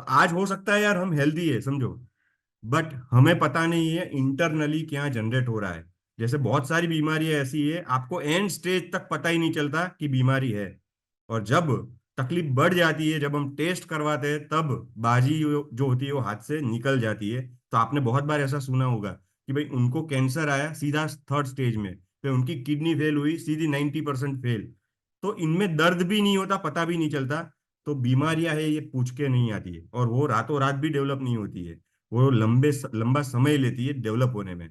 आज हो सकता है यार हम हेल्दी है समझो, बट हमें पता नहीं है इंटरनली क्या जनरेट हो रहा है। जैसे बहुत सारी बीमारियां ऐसी है आपको एंड स्टेज तक पता ही नहीं चलता कि बीमारी है, और जब तकलीफ बढ़ जाती है, जब हम टेस्ट करवाते हैं, तब बाजी जो होती है वो हाथ से निकल जाती है। तो आपने बहुत बार ऐसा सुना होगा कि भाई उनको कैंसर आया सीधा थर्ड स्टेज में, फिर उनकी किडनी फेल हुई सीधी 90% फेल। तो इनमें दर्द भी नहीं होता, पता भी नहीं चलता। तो बीमारियां है ये पूछ के नहीं आती है, और वो रातों रात भी डेवलप नहीं होती है, वो लंबा समय लेती है डेवलप होने में।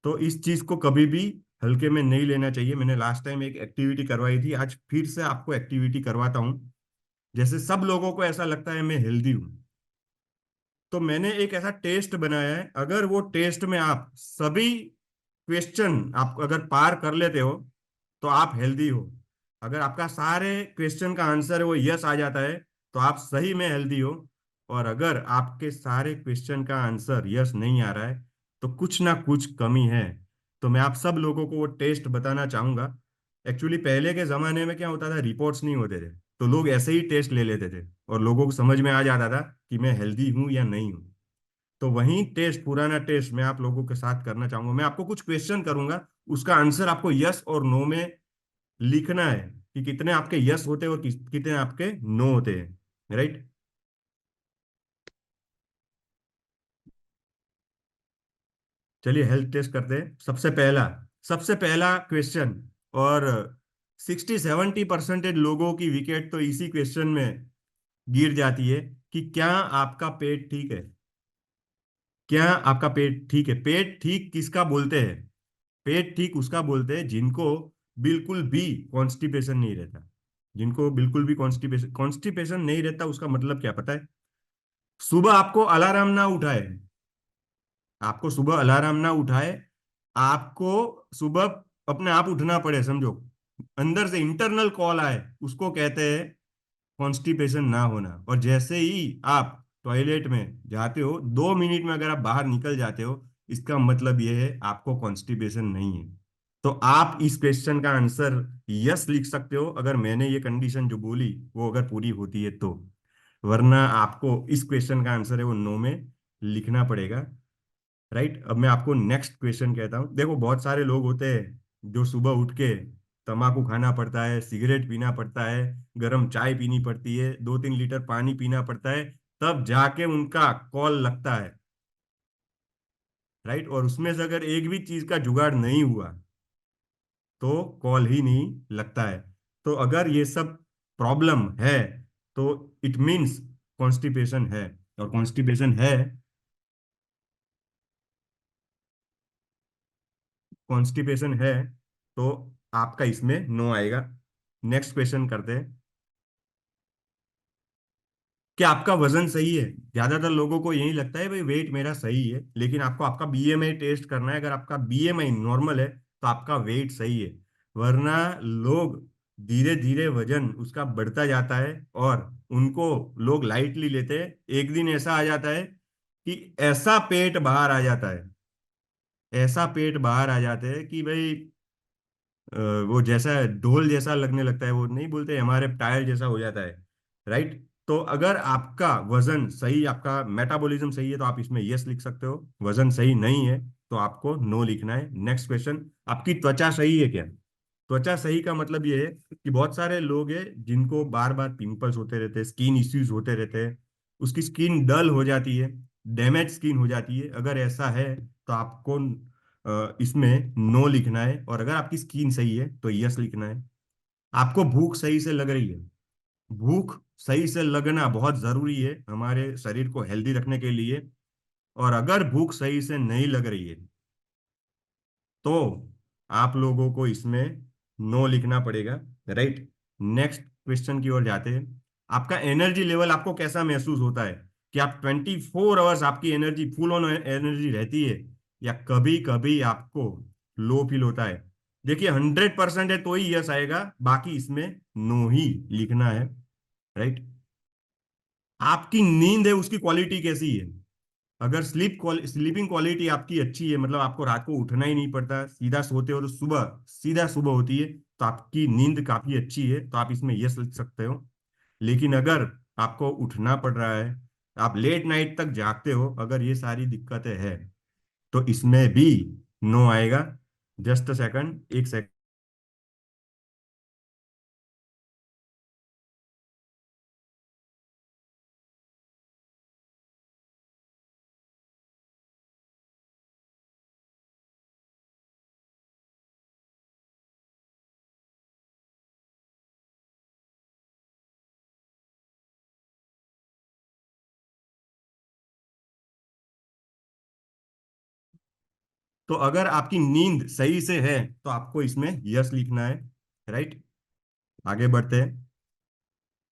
तो इस चीज को कभी भी हल्के में नहीं लेना चाहिए। मैंने लास्ट टाइम एक एक्टिविटी करवाई थी, आज फिर से आपको एक्टिविटी करवाता हूँ। जैसे सब लोगों को ऐसा लगता है मैं हेल्दी हूँ, तो मैंने एक ऐसा टेस्ट बनाया है, अगर वो टेस्ट में आप सभी क्वेश्चन आप अगर पार कर लेते हो तो आप हेल्दी हो। अगर आपका सारे क्वेश्चन का आंसर है वो यस आ जाता है तो आप सही में हेल्दी हो। और अगर आपके सारे क्वेश्चन का आंसर यस नहीं आ रहा है तो कुछ ना कुछ कमी है। तो मैं आप सब लोगों को वो टेस्ट बताना चाहूंगा। एक्चुअली पहले के जमाने में क्या होता था, रिपोर्ट्स नहीं होते थे, तो लोग ऐसे ही टेस्ट ले लेते थे और लोगों को समझ में आ जाता था कि मैं हेल्दी हूं या नहीं हूं। तो वही टेस्ट, पुराना टेस्ट मैं आप लोगों के साथ करना चाहूंगा। मैं आपको कुछ क्वेश्चन करूंगा, उसका आंसर आपको यस और नो में लिखना है कि कितने आपके यस होते हैं और कितने आपके नो होते हैं, राइट। चलिए हेल्थ टेस्ट करते हैं। सबसे पहला क्वेश्चन, और 60-70% लोगों की विकेट तो इसी क्वेश्चन में गिर जाती है कि क्या आपका पेट ठीक है। क्या आपका पेट ठीक है। पेट ठीक किसका बोलते हैं? पेट ठीक उसका बोलते हैं जिनको बिल्कुल भी कॉन्स्टिपेशन नहीं रहता। जिनको बिल्कुल भी कॉन्स्टिपेशन कॉन्स्टिपेशन नहीं रहता, उसका मतलब क्या पता है? सुबह आपको अलार्म ना उठाए, आपको सुबह अलार्म ना उठाए, आपको सुबह अपने आप उठना पड़े, समझो अंदर से इंटरनल कॉल आए, उसको कहते हैं कॉन्स्टिपेशन ना होना। और जैसे ही आप टॉयलेट में जाते हो, 2 मिनट में अगर आप बाहर निकल जाते हो, इसका मतलब यह है आपको कॉन्स्टिपेशन नहीं है। तो आप इस क्वेश्चन का आंसर यस लिख सकते हो अगर मैंने ये कंडीशन जो बोली वो अगर पूरी होती है तो। वरना आपको इस क्वेश्चन का आंसर है वो नो में लिखना पड़ेगा, राइट। अब मैं आपको नेक्स्ट क्वेश्चन कहता हूँ। देखो बहुत सारे लोग होते हैं जो सुबह उठ के तम्बाकू खाना पड़ता है, सिगरेट पीना पड़ता है, गर्म चाय पीनी पड़ती है, 2-3 लीटर पानी पीना पड़ता है, तब जाके उनका कॉल लगता है, राइट। और उसमें से अगर एक भी चीज का जुगाड़ नहीं हुआ तो कॉल ही नहीं लगता है। तो अगर ये सब प्रॉब्लम है तो इट मीन्स कॉन्स्टिपेशन है। और कॉन्स्टिपेशन है तो आपका इसमें नो आएगा। नेक्स्ट क्वेश्चन करते हैं। क्या आपका वजन सही है? ज्यादातर लोगों को यही लगता है भाई वेट मेरा सही है, लेकिन आपको आपका बीएमआई टेस्ट करना है। अगर आपका बीएमआई नॉर्मल है तो आपका वेट सही है। वरना लोग धीरे धीरे वजन उसका बढ़ता जाता है और उनको लोग लाइटली लेते हैं। एक दिन ऐसा आ जाता है कि ऐसा पेट बाहर आ जाता है, ऐसा पेट बाहर आ जाते हैं कि भाई अ, वो जैसा ढोल जैसा लगने लगता है, वो नहीं बोलते हमारे टायर जैसा हो जाता है, राइट। तो अगर आपका वजन सही, आपका मेटाबॉलिज्म सही है तो आप इसमें यस लिख सकते हो। वजन सही नहीं है तो आपको नो लिखना है। नेक्स्ट क्वेश्चन, आपकी त्वचा सही है क्या? त्वचा सही का मतलब ये है कि बहुत सारे लोग हैं जिनको बार बार पिंपल्स होते रहते हैं, स्किन इश्यूज होते रहते हैं, उसकी स्किन डल हो जाती है, डैमेज स्किन हो जाती है। अगर ऐसा है तो आपको इसमें नो लिखना है, और अगर आपकी स्किन सही है तो यस लिखना है। आपको भूख सही से लग रही है। भूख सही से लगना बहुत जरूरी है हमारे शरीर को हेल्दी रखने के लिए। और अगर भूख सही से नहीं लग रही है तो आप लोगों को इसमें नो लिखना पड़ेगा, राइट। नेक्स्ट क्वेश्चन की ओर जाते हैं। आपका एनर्जी लेवल आपको कैसा महसूस होता है? कि आप 24 आवर्स आपकी एनर्जी फुल ऑन एनर्जी रहती है, या कभी कभी आपको लो फील होता है? देखिए 100% है तो ही यस आएगा, बाकी इसमें नो ही लिखना है, राइट। आपकी नींद है उसकी क्वालिटी कैसी है? अगर स्लीपिंग क्वालिटी आपकी अच्छी है, मतलब आपको रात को उठना ही नहीं पड़ता, सीधा सोते हो तो सुबह सीधा सुबह होती है, तो आपकी नींद काफी अच्छी है तो आप इसमें यस लिख सकते हो। लेकिन अगर आपको उठना पड़ रहा है, आप लेट नाइट तक जागते हो, अगर ये सारी दिक्कतें हैं तो इसमें भी नो आएगा। जस्ट अ सेकंड, एक सेकंड। तो अगर आपकी नींद सही से है तो आपको इसमें यस लिखना है। राइट, आगे बढ़ते हैं।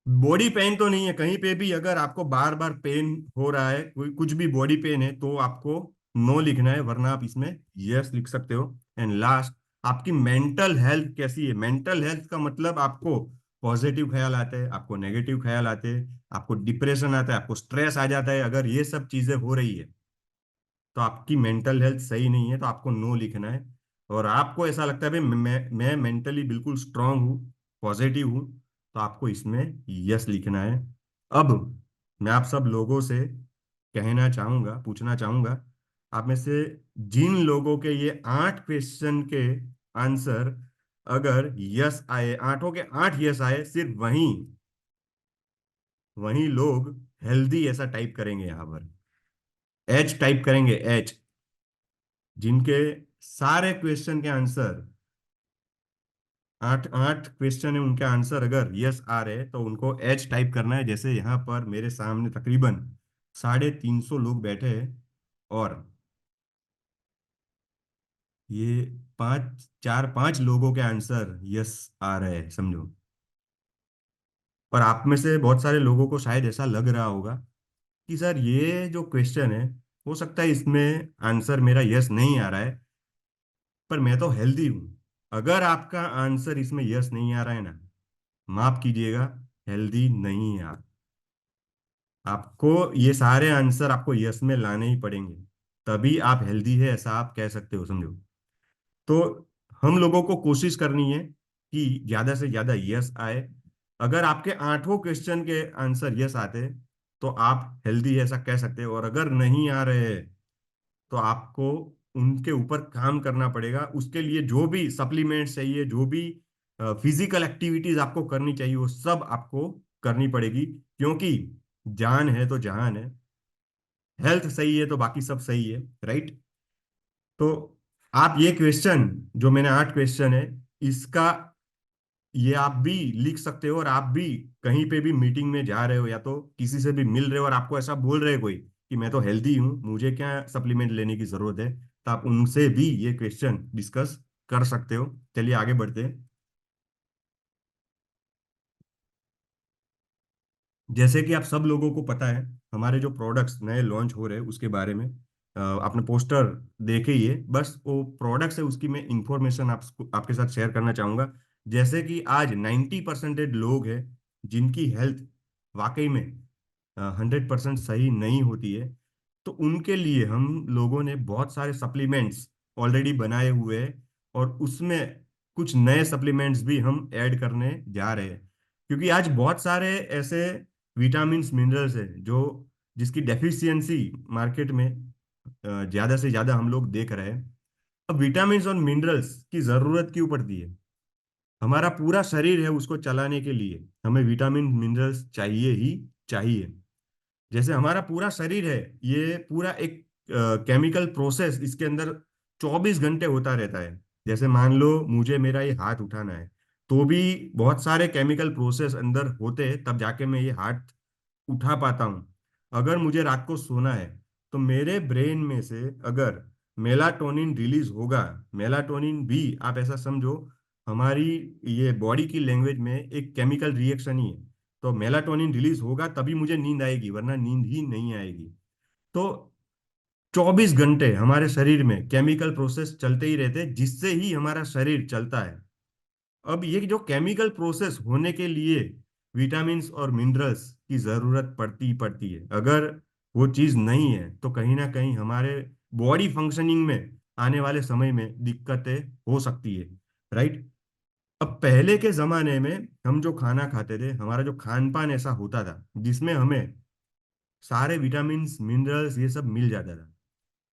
बॉडी पेन तो नहीं है कहीं पे भी, अगर आपको बार बार पेन हो रहा है, कोई कुछ भी बॉडी पेन है, तो आपको नो लिखना है, वरना आप इसमें यस लिख सकते हो। एंड लास्ट, आपकी मेंटल हेल्थ कैसी है। मेंटल हेल्थ का मतलब आपको पॉजिटिव ख्याल आते हैं, आपको नेगेटिव ख्याल आते हैं, आपको डिप्रेशन आता है, आपको स्ट्रेस आ जाता है, अगर ये सब चीजें हो रही है तो आपकी मेंटल हेल्थ सही नहीं है, तो आपको नो लिखना है। और आपको ऐसा लगता है भाई मैं मेंटली बिल्कुल स्ट्रांग हूँ, पॉजिटिव हूँ, तो आपको इसमें यस लिखना है। अब मैं आप सब लोगों से कहना चाहूंगा, पूछना चाहूंगा, आप में से जिन लोगों के ये 8 क्वेश्चन के आंसर अगर यस आए, आठों के 8 यस आए, सिर्फ वहीं वहीं लोग हेल्दी ऐसा टाइप करेंगे, यहाँ पर एच टाइप करेंगे, एच। जिनके सारे क्वेश्चन के आंसर, 8 8 क्वेश्चन है, उनके आंसर अगर यस आ रहे हैं तो उनको एच टाइप करना है। जैसे यहाँ पर मेरे सामने तकरीबन 350 लोग बैठे हैं, और ये 4 5 लोगों के आंसर यस आ रहे हैं, समझो। और आप में से बहुत सारे लोगों को शायद ऐसा लग रहा होगा कि सर ये जो क्वेश्चन है, हो सकता है इसमें आंसर मेरा यस नहीं आ रहा है, पर मैं तो हेल्दी हूँ। अगर आपका आंसर इसमें यस नहीं आ रहा है ना, माफ कीजिएगा, हेल्दी नहीं है आप। आपको ये सारे आंसर आपको यस में लाने ही पड़ेंगे, तभी आप हेल्दी है ऐसा आप कह सकते हो, समझो। तो हम लोगों को कोशिश करनी है कि ज्यादा से ज्यादा यस आए। अगर आपके 8 क्वेश्चन के आंसर यस आते हैं तो आप हेल्दी है ऐसा कह सकते हो, और अगर नहीं आ रहे हैं तो आपको उनके ऊपर काम करना पड़ेगा। उसके लिए जो भी सप्लीमेंट्स चाहिए, जो भी फिजिकल एक्टिविटीज आपको करनी चाहिए, वो सब आपको करनी पड़ेगी, क्योंकि जान है तो जहान है। हेल्थ सही है तो बाकी सब सही है। राइट। तो आप ये क्वेश्चन, जो मैंने 8 क्वेश्चन है, इसका ये आप भी लिख सकते हो, और आप भी कहीं पे भी मीटिंग में जा रहे हो या तो किसी से भी मिल रहे हो और आपको ऐसा बोल रहे कोई कि मैं तो हेल्दी हूँ, मुझे क्या सप्लीमेंट लेने की जरूरत है, तो आप उनसे भी ये क्वेश्चन डिस्कस कर सकते हो। चलिए आगे बढ़ते हैं। जैसे कि आप सब लोगों को पता है, हमारे जो प्रोडक्ट्स नए लॉन्च हो रहे हैं उसके बारे में आपने पोस्टर देखे ही है, बस वो प्रोडक्ट्स है उसकी मैं इंफॉर्मेशन आपके साथ शेयर करना चाहूंगा। जैसे कि आज 90% लोग हैं जिनकी हेल्थ वाकई में 100% सही नहीं होती है, तो उनके लिए हम लोगों ने बहुत सारे सप्लीमेंट्स ऑलरेडी बनाए हुए हैं, और उसमें कुछ नए सप्लीमेंट्स भी हम ऐड करने जा रहे हैं। क्योंकि आज बहुत सारे ऐसे विटामिन्स मिनरल्स हैं जो जिसकी डेफिशिएंसी मार्केट में ज़्यादा से ज़्यादा हम लोग देख रहे हैं। अब विटामिन्स और मिनरल्स की ज़रूरत क्यों पड़ती है? हमारा पूरा शरीर है, उसको चलाने के लिए हमें विटामिन मिनरल्स चाहिए ही चाहिए। जैसे हमारा पूरा शरीर है, ये पूरा एक केमिकल प्रोसेस इसके अंदर 24 घंटे होता रहता है। जैसे मान लो मुझे मेरा ये हाथ उठाना है, तो भी बहुत सारे केमिकल प्रोसेस अंदर होते हैं, तब जाके मैं ये हाथ उठा पाता हूँ। अगर मुझे रात को सोना है, तो मेरे ब्रेन में से अगर मेलाटोनिन रिलीज होगा, मेलाटोनिन भी आप ऐसा समझो हमारी ये बॉडी की लैंग्वेज में एक केमिकल रिएक्शन ही है। तो मेलाटोनिन रिलीज होगा तभी मुझे नींद आएगी, वरना नींद ही नहीं आएगी। तो 24 घंटे हमारे शरीर में केमिकल प्रोसेस चलते ही रहते हैं, जिससे ही हमारा शरीर चलता है। अब ये जो केमिकल प्रोसेस होने के लिए विटामिन्स और मिनरल्स की जरूरत पड़ती ही पड़ती है। अगर वो चीज नहीं है तो कहीं ना कहीं हमारे बॉडी फंक्शनिंग में आने वाले समय में दिक्कतें हो सकती है। राइट। अब पहले के जमाने में हम जो खाना खाते थे, हमारा जो खान पान ऐसा होता था जिसमें हमें सारे विटामिन मिनरल्स ये सब मिल जाता था।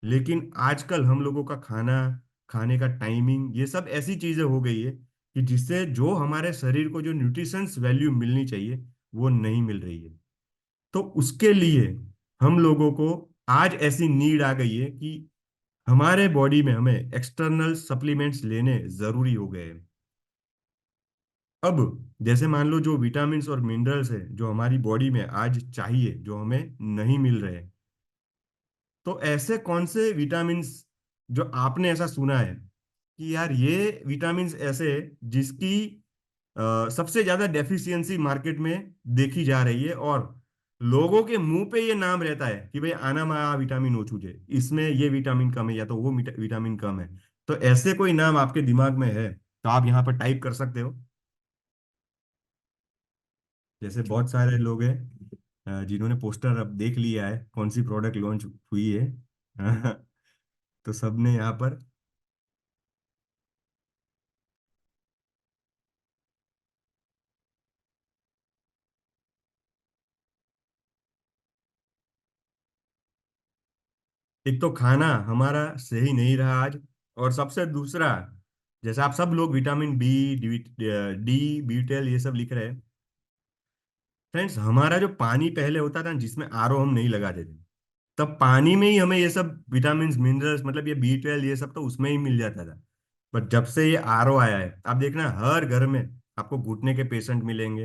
लेकिन आजकल हम लोगों का खाना खाने का टाइमिंग ये सब ऐसी चीजें हो गई है कि जिससे जो हमारे शरीर को जो न्यूट्रिशंस वैल्यू मिलनी चाहिए वो नहीं मिल रही है। तो उसके लिए हम लोगों को आज ऐसी नीड आ गई है कि हमारे बॉडी में हमें एक्सटर्नल सप्लीमेंट्स लेने जरूरी हो गए हैं। अब जैसे मान लो जो विटामिन्स और मिनरल्स है जो हमारी बॉडी में आज चाहिए जो हमें नहीं मिल रहे हैं, तो ऐसे कौन से विटामिन्स जो आपने ऐसा सुना है कि यार ये विटामिन्स ऐसे है जिसकी सबसे ज्यादा डेफिशिएंसी मार्केट में देखी जा रही है, और लोगों के मुंह पे ये नाम रहता है कि भाई आना मा विटामिन ओ छूजे, इसमें ये विटामिन कम है या तो वो विटामिन कम है। तो ऐसे कोई नाम आपके दिमाग में है तो आप यहाँ पर टाइप कर सकते हो। जैसे बहुत सारे लोग हैं जिन्होंने पोस्टर अब देख लिया है कौन सी प्रोडक्ट लॉन्च हुई है। तो सबने यहाँ पर एक तो खाना हमारा सही नहीं रहा आज, और सबसे दूसरा, जैसे आप सब लोग विटामिन बी, डी, बी 12 ये सब लिख रहे हैं। फ्रेंड्स, हमारा जो पानी पहले होता था जिसमें आरओ हम नहीं लगाते थे, तब पानी में ही हमें ये सब विटामिन मिनरल्स मतलब ये बी 12 ये सब तो उसमें ही मिल जाता था। पर जब से ये आरओ आया है, आप देखना हर घर में आपको घुटने के पेशेंट मिलेंगे।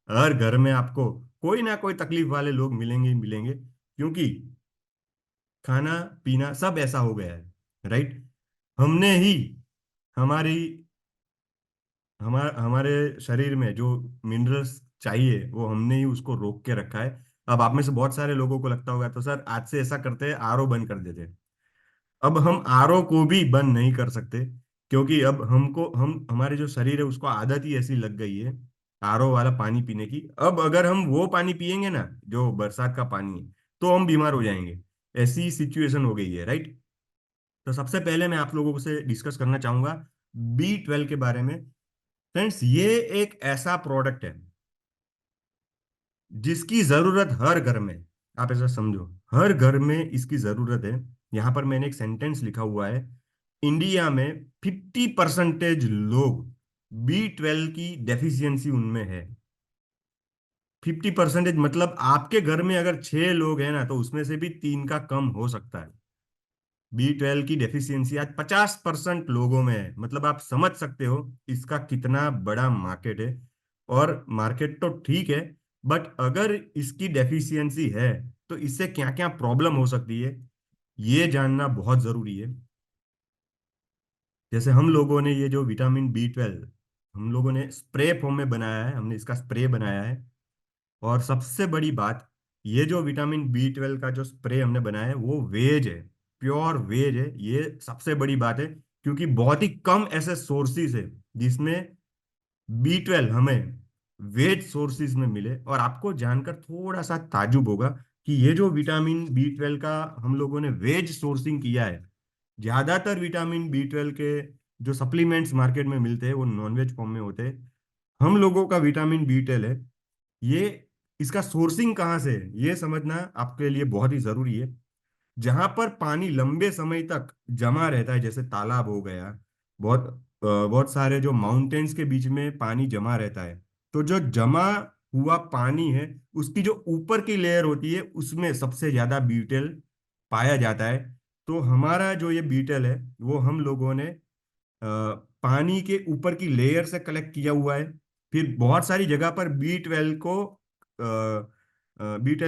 हर घर में आपको कोई ना कोई तकलीफ वाले लोग मिलेंगे ही मिलेंगे, क्योंकि खाना पीना सब ऐसा हो गया है, राइट। हमने ही हमारी हमारे शरीर में जो मिनरल्स चाहिए वो हमने ही उसको रोक के रखा है। अब आप में से बहुत सारे लोगों को लगता होगा तो सर आज से ऐसा करते हैं आरओ बंद कर देते हैं। अब हम आरओ को भी बंद नहीं कर सकते, क्योंकि अब हमको हम हमारे जो शरीर है उसको आदत ही ऐसी लग गई है आरओ वाला पानी पीने की। अब अगर हम वो पानी पियेंगे ना जो बरसात का पानी है, तो हम बीमार हो जाएंगे। ऐसी सिचुएशन हो गई है, राइट। तो सबसे पहले मैं आप लोगों से डिस्कस करना चाहूंगा बी 12 के बारे में। फ्रेंड्स, ये एक ऐसा प्रोडक्ट है जिसकी जरूरत हर घर में, आप ऐसा समझो हर घर में इसकी जरूरत है। यहां पर मैंने एक सेंटेंस लिखा हुआ है, इंडिया में 50% लोग बी 12 की डेफिशिएंसी उनमें है। 50% मतलब आपके घर में अगर 6 लोग हैं ना तो उसमें से भी 3 का कम हो सकता है। बी 12 की डेफिशिएंसी आज 50% लोगों में है, मतलब आप समझ सकते हो इसका कितना बड़ा मार्केट है। और मार्केट तो ठीक है, बट अगर इसकी डेफिशिएंसी है तो इससे क्या क्या प्रॉब्लम हो सकती है ये जानना बहुत जरूरी है। जैसे हम लोगों ने ये जो विटामिन बी 12 हम लोगों ने स्प्रे फॉर्म में बनाया है, हमने इसका स्प्रे बनाया है। और सबसे बड़ी बात, ये जो विटामिन बी 12 का जो स्प्रे हमने बनाया है वो वेज है, प्योर वेज है। ये सबसे बड़ी बात है, क्योंकि बहुत ही कम ऐसे सोर्सेज है जिसमें बी 12 हमें वेज सोर्सेज में मिले। और आपको जानकर थोड़ा सा ताजुब होगा कि ये जो विटामिन बी 12 का हम लोगों ने वेज सोर्सिंग किया है, ज्यादातर विटामिन बी 12 के जो सप्लीमेंट्स मार्केट में मिलते हैं वो नॉनवेज फॉर्म में होते हैं। हम लोगों का विटामिन बी 12 है, ये इसका सोर्सिंग कहाँ से है ये समझना आपके लिए बहुत ही जरूरी है। जहां पर पानी लंबे समय तक जमा रहता है, जैसे तालाब हो गया, बहुत सारे जो माउंटेन्स के बीच में पानी जमा रहता है, तो जो जमा हुआ पानी है उसकी जो ऊपर की लेयर होती है उसमें सबसे ज्यादा बीटल पाया जाता है। तो हमारा जो ये बीटल है वो हम लोगों ने पानी के ऊपर की लेयर से कलेक्ट किया हुआ है। फिर बहुत सारी जगह पर बी 12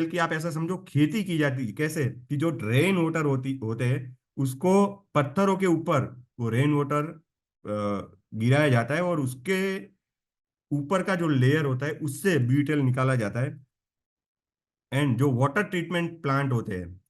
की आप ऐसा समझो खेती की जाती है, कैसे कि जो रेन वाटर होते हैं उसको पत्थरों के ऊपर वो रेन वाटर गिराया जाता है, और उसके ऊपर का जो लेयर होता है उससे बी 12 निकाला जाता है। एंड जो वाटर ट्रीटमेंट प्लांट होते हैं,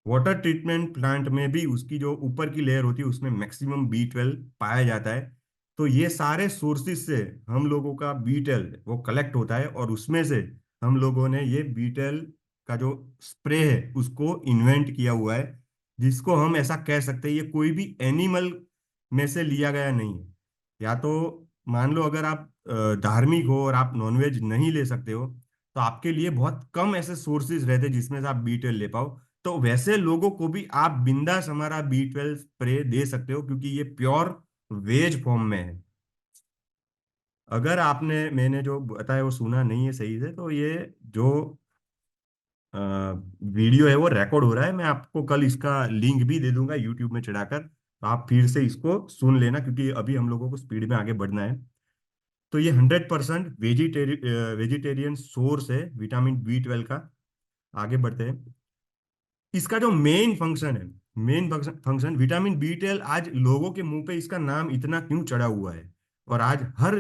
वाटर ट्रीटमेंट प्लांट में भी उसकी जो ऊपर की लेयर होती है उसमें मैक्सिमम बी 12 पाया जाता है। तो ये सारे सोर्सेज से हम लोगों का बी 12 वो कलेक्ट होता है, और उसमें से हम लोगों ने ये बी 12 का जो स्प्रे है उसको इन्वेंट किया हुआ है, जिसको हम ऐसा कह सकते हैं ये कोई भी एनिमल में से लिया गया नहीं है। या तो मान लो अगर आप धार्मिक हो और आप नॉनवेज नहीं ले सकते हो, तो आपके लिए बहुत कम ऐसे सोर्सेज रहते हैं जिसमें से आप B12 ले पाओ। तो वैसे लोगों को भी आप बिंदास हमारा B12 स्प्रे दे सकते हो, क्योंकि ये प्योर वेज फॉर्म में है। अगर आपने मैंने जो बताया वो सुना नहीं है सही से, तो ये जो वीडियो है वो रिकॉर्ड हो रहा है। मैं आपको कल इसका लिंक भी दे दूंगा यूट्यूब में चढ़ाकर, तो आप फिर से इसको सुन लेना, क्योंकि अभी हम लोगों को स्पीड में आगे बढ़ना है। तो ये 100% वेजिटेरियन सोर्स है विटामिन B12 का। आगे बढ़ते हैं। इसका जो मेन फंक्शन है, मेन फंक्शन विटामिन B12, आज लोगों के मुंह पे इसका नाम इतना क्यों चढ़ा हुआ है, और आज हर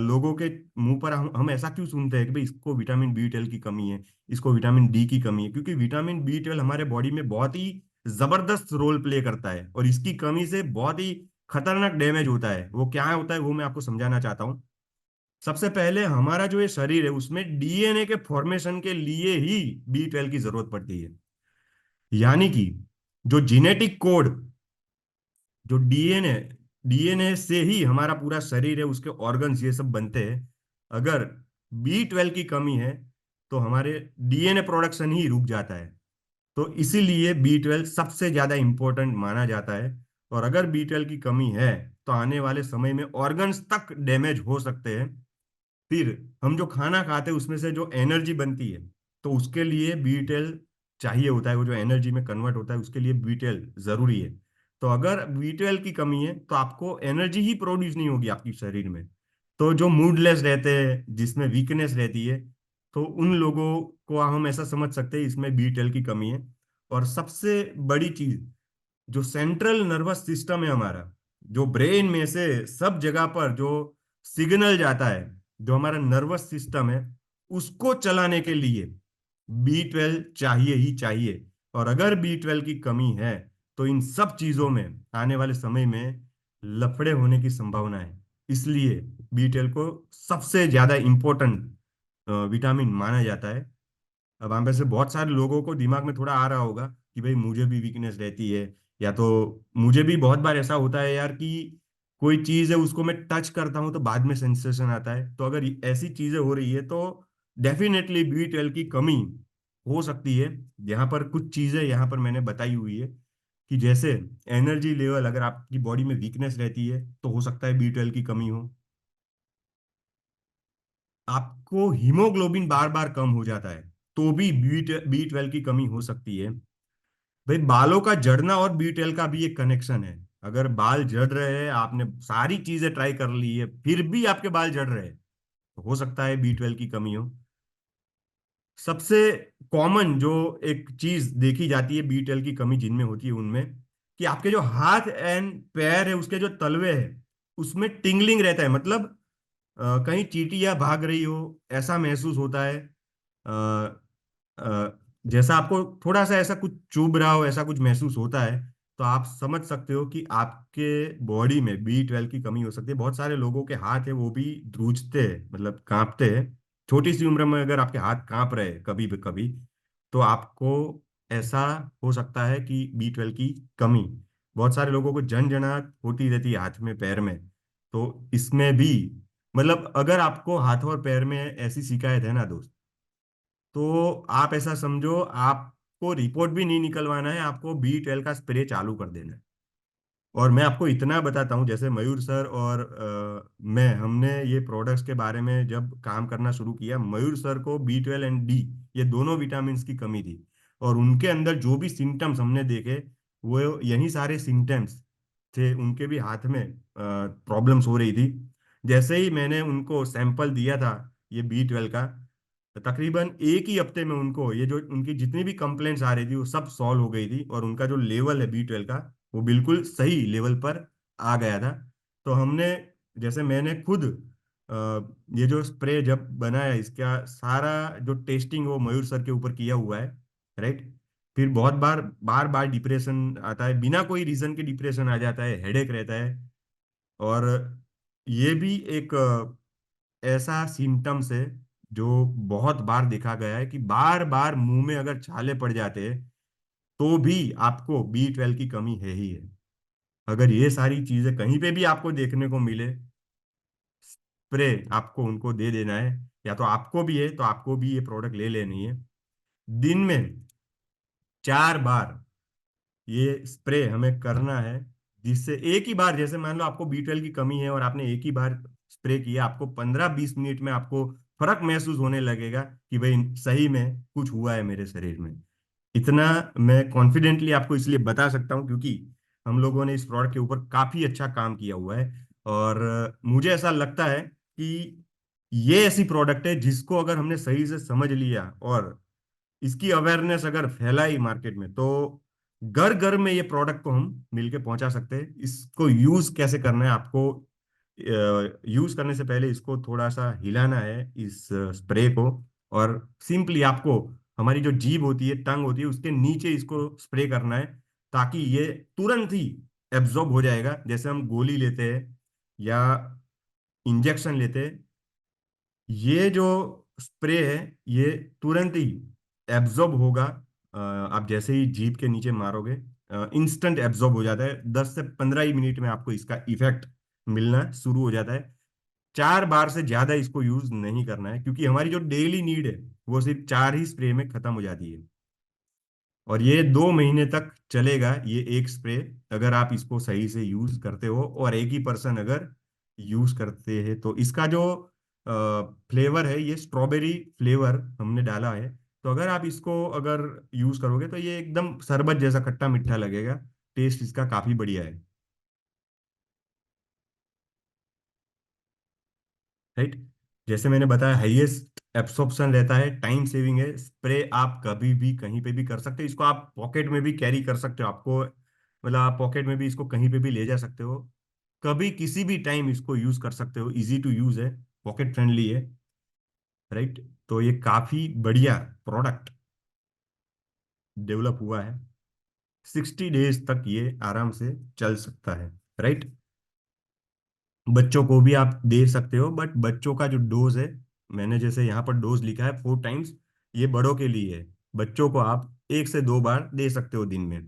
लोगों के मुंह पर हम ऐसा क्यों सुनते हैं कि भाई इसको विटामिन B12 की कमी है, इसको विटामिन D की कमी है? क्योंकि विटामिन B12 हमारे बॉडी में बहुत ही जबरदस्त रोल प्ले करता है, और इसकी कमी से बहुत ही खतरनाक डैमेज होता है। वो क्या होता है वो मैं आपको समझाना चाहता हूँ। सबसे पहले हमारा जो ये शरीर है उसमें DNA के फॉर्मेशन के लिए ही B12 की जरूरत पड़ती है। यानी कि जो जेनेटिक कोड, जो डीएनए से ही हमारा पूरा शरीर है, उसके ऑर्गन्स ये सब बनते हैं। अगर B12 की कमी है तो हमारे DNA प्रोडक्शन ही रुक जाता है। तो इसीलिए B12 सबसे ज्यादा इंपॉर्टेंट माना जाता है। और अगर B12 की कमी है तो आने वाले समय में ऑर्गन्स तक डैमेज हो सकते हैं। फिर हम जो खाना खाते हैं उसमें से जो एनर्जी बनती है, तो उसके लिए B12 चाहिए होता है। वो जो एनर्जी में कन्वर्ट होता है उसके लिए B12 जरूरी है। तो अगर B12 की कमी है तो आपको एनर्जी ही प्रोड्यूस नहीं होगी आपकी शरीर में। तो जो मूडलेस रहते हैं, जिसमें वीकनेस रहती है, तो उन लोगों को हम ऐसा समझ सकते हैं इसमें B12 की कमी है। और सबसे बड़ी चीज, जो सेंट्रल नर्वस सिस्टम है हमारा, जो ब्रेन में से सब जगह पर जो सिग्नल जाता है, जो हमारा नर्वस सिस्टम है, उसको चलाने के लिए B12 चाहिए ही चाहिए। और अगर B12 की कमी है तो इन सब चीजों में आने वाले समय में लफड़े होने की संभावना है। इसलिए B12 को सबसे ज्यादा इंपॉर्टेंट विटामिन माना जाता है। अब वहां पे से बहुत सारे लोगों को दिमाग में थोड़ा आ रहा होगा कि भाई मुझे भी वीकनेस रहती है, या तो मुझे भी बहुत बार ऐसा होता है यार कि कोई चीज है उसको मैं टच करता हूँ तो बाद में सेंसेशन आता है। तो अगर ऐसी चीजें हो रही है तो डेफिनेटली B12 की कमी हो सकती है। यहाँ पर कुछ चीजें यहाँ पर मैंने बताई हुई है कि जैसे एनर्जी लेवल, अगर आपकी बॉडी में वीकनेस रहती है तो हो सकता है B12 की कमी हो। आपको हीमोग्लोबिन बार बार कम हो जाता है तो भी B12 की कमी हो सकती है। भाई बालों का झड़ना और B12 का भी एक कनेक्शन है। अगर बाल झड़ रहे हैं, आपने सारी चीजें ट्राई कर ली है फिर भी आपके बाल झड़ रहे हैं, तो हो सकता है B12 की कमी हो। सबसे कॉमन जो एक चीज देखी जाती है B12 की कमी जिनमें होती है उनमें, कि आपके जो हाथ एंड पैर है उसके जो तलवे है उसमें टिंगलिंग रहता है। मतलब कहीं चींटियां भाग रही हो ऐसा महसूस होता है। अ, जैसा आपको थोड़ा सा ऐसा कुछ चुभ रहा हो, ऐसा कुछ महसूस होता है, तो आप समझ सकते हो कि आपके बॉडी में B12 की कमी हो सकती है। बहुत सारे लोगों के हाथ है वो भी ध्रुजते हैं, मतलब कांपते हैं। छोटी सी उम्र में अगर आपके हाथ कांप रहे कभी भी कभी, तो आपको ऐसा हो सकता है कि B12 की कमी। बहुत सारे लोगों को झंझनाहट होती रहती है हाथ में पैर में, तो इसमें भी, मतलब अगर आपको हाथ और पैर में ऐसी शिकायत है ना दोस्त, तो आप ऐसा समझो आपको रिपोर्ट भी नहीं निकलवाना है, आपको B12 का स्प्रे चालू कर देना है। और मैं आपको इतना बताता हूँ, जैसे मयूर सर और मैं, हमने ये प्रोडक्ट्स के बारे में जब काम करना शुरू किया, मयूर सर को B12 एंड D, ये दोनों विटामिन की कमी थी। और उनके अंदर जो भी सिम्टम्स हमने देखे वो यही सारे सिम्टम्स थे। उनके भी हाथ में प्रॉब्लम्स हो रही थी। जैसे ही मैंने उनको सैंपल दिया था ये B12 का, तकरीबन एक ही हफ्ते में उनको ये जो उनकी जितनी भी कंप्लेंट्स आ रही थी वो सब सॉल्व हो गई थी, और उनका जो लेवल है B12 का वो बिल्कुल सही लेवल पर आ गया था। तो हमने, जैसे मैंने खुद अ, ये जो स्प्रे जब बनाया इसका सारा जो टेस्टिंग वो मयूर सर के ऊपर किया हुआ है, राइट। फिर बहुत बार बार डिप्रेशन आता है, बिना कोई रीजन के डिप्रेशन आ जाता है, हेडेक रहता है। और ये भी एक ऐसा सिम्टम्स है जो बहुत बार देखा गया है कि बार बार मुंह में अगर छाले पड़ जाते हैं तो भी आपको B12 की कमी है ही है। अगर ये सारी चीजें कहीं पे भी आपको देखने को मिले, स्प्रे आपको उनको दे देना है, या तो आपको भी है तो आपको भी ये प्रोडक्ट ले लेनी है। दिन में 4 बार ये स्प्रे हमें करना है, जिससे एक ही बार, जैसे मान लो आपको B12 की कमी है और आपने एक ही बार स्प्रे किया, आपको 15-20 मिनट में आपको फर्क महसूस होने लगेगा कि भाई सही में कुछ हुआ है मेरे शरीर में। इतना मैं कॉन्फिडेंटली आपको इसलिए बता सकता हूँ क्योंकि हम लोगों ने इस प्रोडक्ट के ऊपर काफी अच्छा काम किया हुआ है। और मुझे ऐसा लगता है कि ये ऐसी प्रोडक्ट है जिसको अगर हमने सही से समझ लिया और इसकी अवेयरनेस अगर फैलाई मार्केट में, तो घर घर में ये प्रोडक्ट को हम मिलके पहुंचा सकते हैं। इसको यूज कैसे करना है आपको, यूज करने से पहले इसको थोड़ा सा हिलाना है इस स्प्रे को, और सिंपली आपको हमारी जो जीभ होती है, टंग होती है, उसके नीचे इसको स्प्रे करना है, ताकि ये तुरंत ही एब्जॉर्ब हो जाएगा। जैसे हम गोली लेते हैं या इंजेक्शन लेते हैं, ये जो स्प्रे है ये तुरंत ही एब्जॉर्ब होगा। आप जैसे ही जीभ के नीचे मारोगे, इंस्टेंट एब्जॉर्ब हो जाता है। 10 से 15 ही मिनट में आपको इसका इफेक्ट मिलना शुरू हो जाता है। 4 बार से ज्यादा इसको यूज नहीं करना है, क्योंकि हमारी जो डेली नीड है वो सिर्फ 4 ही स्प्रे में खत्म हो जाती है। और ये 2 महीने तक चलेगा ये एक स्प्रे, अगर आप इसको सही से यूज करते हो और एक ही पर्सन अगर यूज करते हैं तो। इसका जो फ्लेवर है ये स्ट्रॉबेरी फ्लेवर हमने डाला है, तो अगर आप इसको अगर यूज करोगे तो ये एकदम शरबत जैसा खट्टा मीठा लगेगा। टेस्ट इसका काफी बढ़िया है। राइट। जैसे मैंने बताया, हाईएस्ट एब्सॉर्प्शन रहता है, टाइम सेविंग है, स्प्रे आप कभी भी कहीं पे भी कर सकते हो, इसको आप पॉकेट में भी कैरी कर सकते हो। आपको मतलब आप पॉकेट में भी इसको कहीं पे भी ले जा सकते हो, कभी किसी भी टाइम इसको यूज कर सकते हो। इजी टू यूज है, पॉकेट फ्रेंडली है। राइट। तो ये काफी बढ़िया प्रोडक्ट डेवलप हुआ है। 60 डेज तक ये आराम से चल सकता है। राइट। बच्चों को भी आप दे सकते हो, बट बच्चों का जो डोज है, मैंने जैसे यहाँ पर डोज लिखा है 4 टाइम्स, ये बड़ों के लिए है। बच्चों को आप 1 से 2 बार दे सकते हो दिन में।